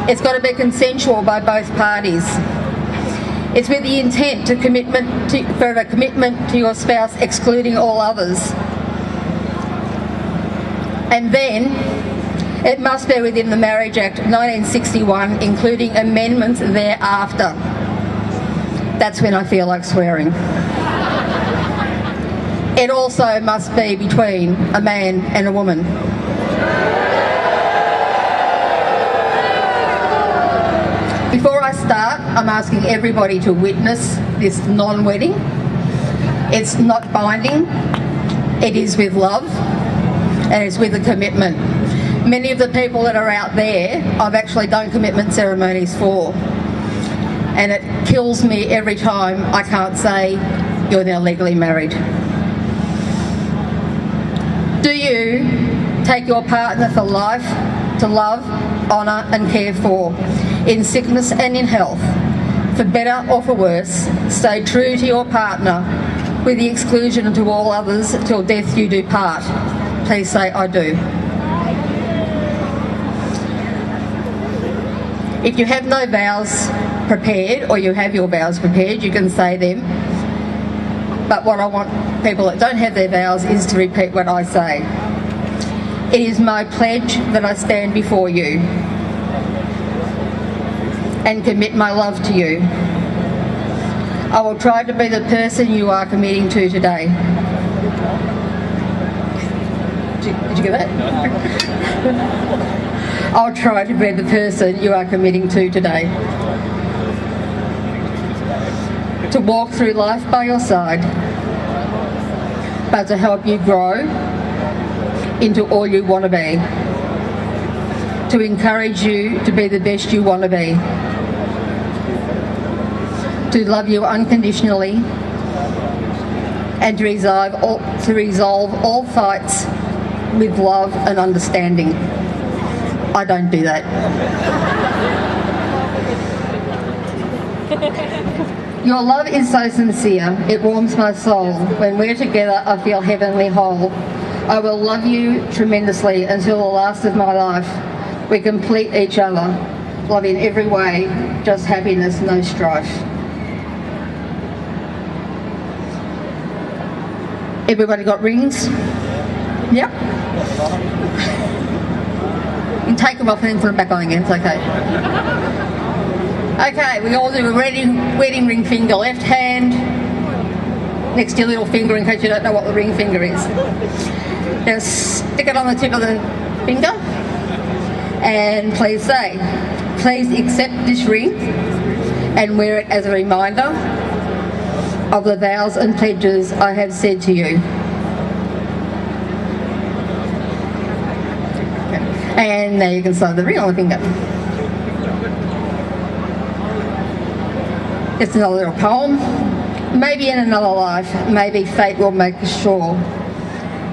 It's got to be consensual by both parties. It's with the intent for a commitment to your spouse excluding all others. And then it must be within the Marriage Act 1961, including amendments thereafter. That's when I feel like swearing. It also must be between a man and a woman. Before I start, I'm asking everybody to witness this non-wedding. It's not binding, it is with love, and it's with a commitment. Many of the people that are out there, I've actually done commitment ceremonies for, and it kills me every time I can't say, you're now legally married. Do you take your partner for life, to love, honour and care for, in sickness and in health, for better or for worse, stay true to your partner with the exclusion to all others till death you do part? Please say, I do. If you have no vows prepared, or you have your vows prepared, you can say them. But what I want people that don't have their vows is to repeat what I say. It is my pledge that I stand before you and commit my love to you. I will try to be the person you are committing to today. Did you get that? I'll try to be the person you are committing to today. To walk through life by your side, but to help you grow into all you want to be. To encourage you to be the best you want to be. To love you unconditionally and to resolve all fights with love and understanding. I don't do that. Your love is so sincere, it warms my soul. When we're together, I feel heavenly whole. I will love you tremendously until the last of my life. We complete each other. love in every way, just happiness, no strife. Everybody got rings? Yep. You can take them off and then put them back on again, it's okay. Okay, we all do a wedding ring finger, left hand next to your little finger in case you don't know what the ring finger is. Now stick it on the tip of the finger and please say, please accept this ring and wear it as a reminder of the vows and pledges I have said to you. And now you can sew the ring on the finger. It's another little poem. Maybe in another life, maybe fate will make sure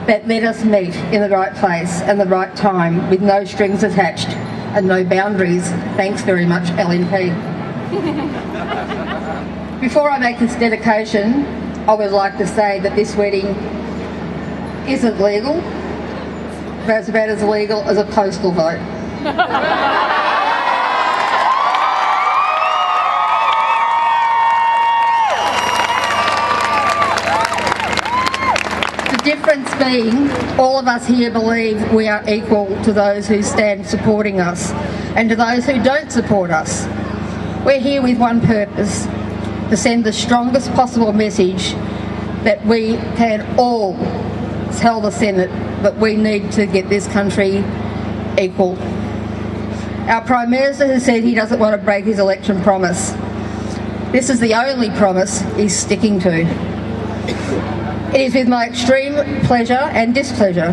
that let us meet in the right place and the right time with no strings attached and no boundaries. Thanks very much, LNP. Before I make this dedication, I would like to say that this wedding isn't legal, but it's about as legal as a postal vote. The difference being, all of us here believe we are equal to those who stand supporting us and to those who don't support us. We're here with one purpose, to send the strongest possible message that we can all tell the Senate that we need to get this country equal. Our Prime Minister has said he doesn't want to break his election promise. This is the only promise he's sticking to. It is with my extreme pleasure and displeasure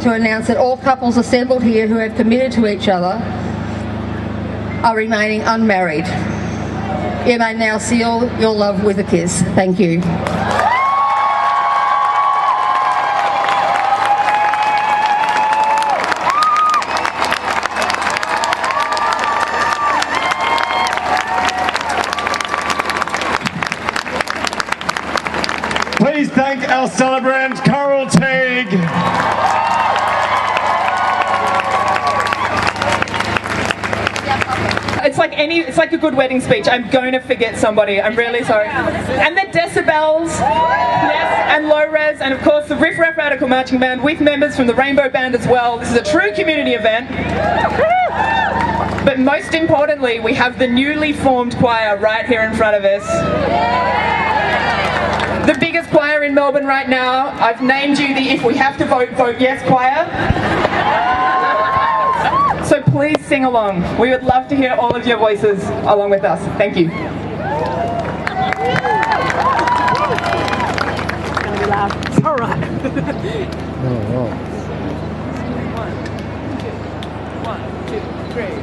to announce that all couples assembled here who have committed to each other are remaining unmarried. You may now seal your love with a kiss. Thank you. Please thank our celebrant, Coral Teague. It's like a good wedding speech. I'm going to forget somebody. I'm really sorry. And the decibels, yes, and low res, and of course the Riff Raff Radical Marching Band with members from the Rainbow Band as well. This is a true community event. But most importantly, we have the newly formed choir right here in front of us. The biggest choir in Melbourne right now. I've named you the If We Have to Vote, Vote Yes choir. So please sing along. We would love to hear all of your voices along with us. Thank you. It's all right. One, two, three.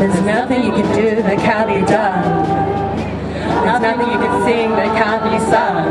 There's nothing you can do that can't be done. There's nothing you can sing that can't be sung.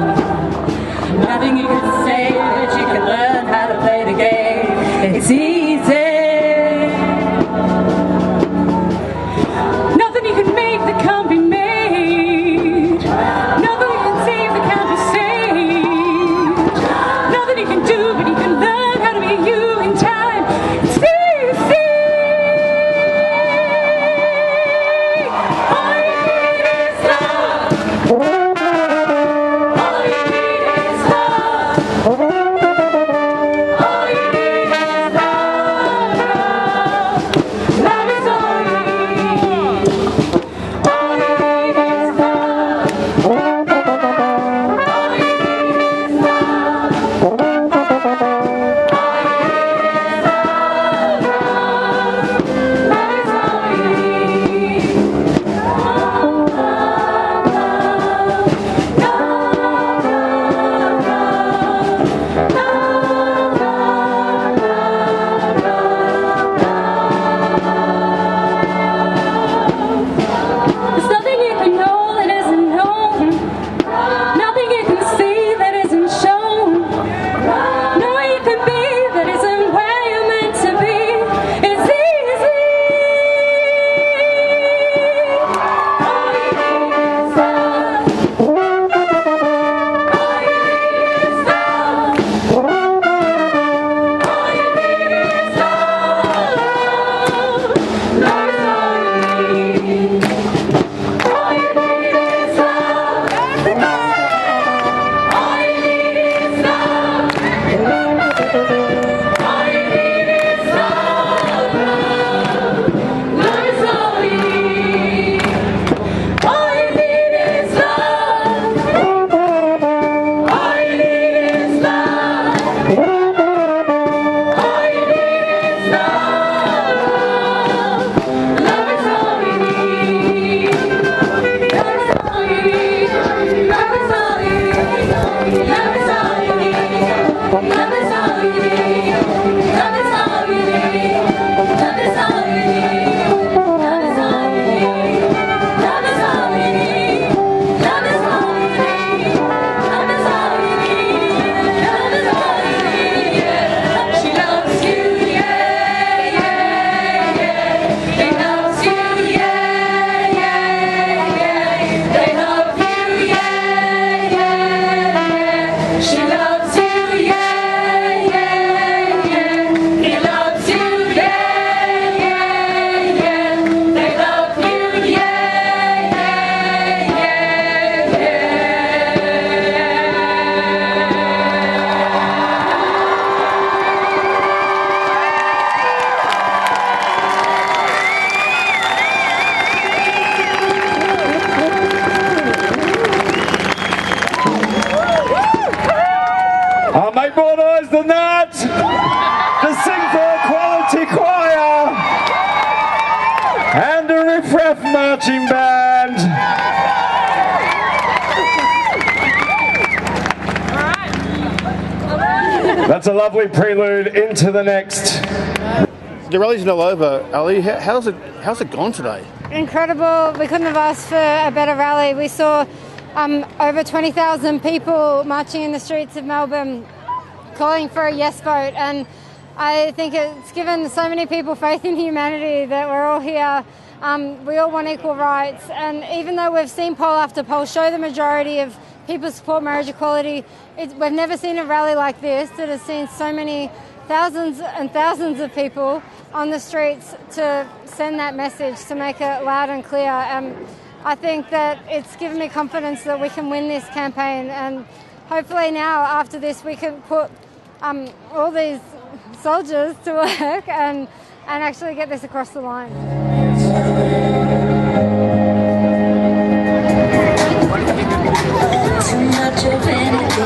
Make more noise than that! The Sing for Equality Choir and the Riff Raff Marching Band. That's a lovely prelude into the next. The rally's not over, Ali. How's it gone today? Incredible. We couldn't have asked for a better rally. We saw over 20,000 people marching in the streets of Melbourne calling for a yes vote, and I think it's given so many people faith in humanity that we're all here. We all want equal rights, and even though we've seen poll after poll show the majority of people support marriage equality, we've never seen a rally like this that has seen so many thousands and thousands of people on the streets to send that message, to make it loud and clear. I think that it's given me confidence that we can win this campaign, and hopefully now after this we can put all these soldiers to work and actually get this across the line. Too much of anything.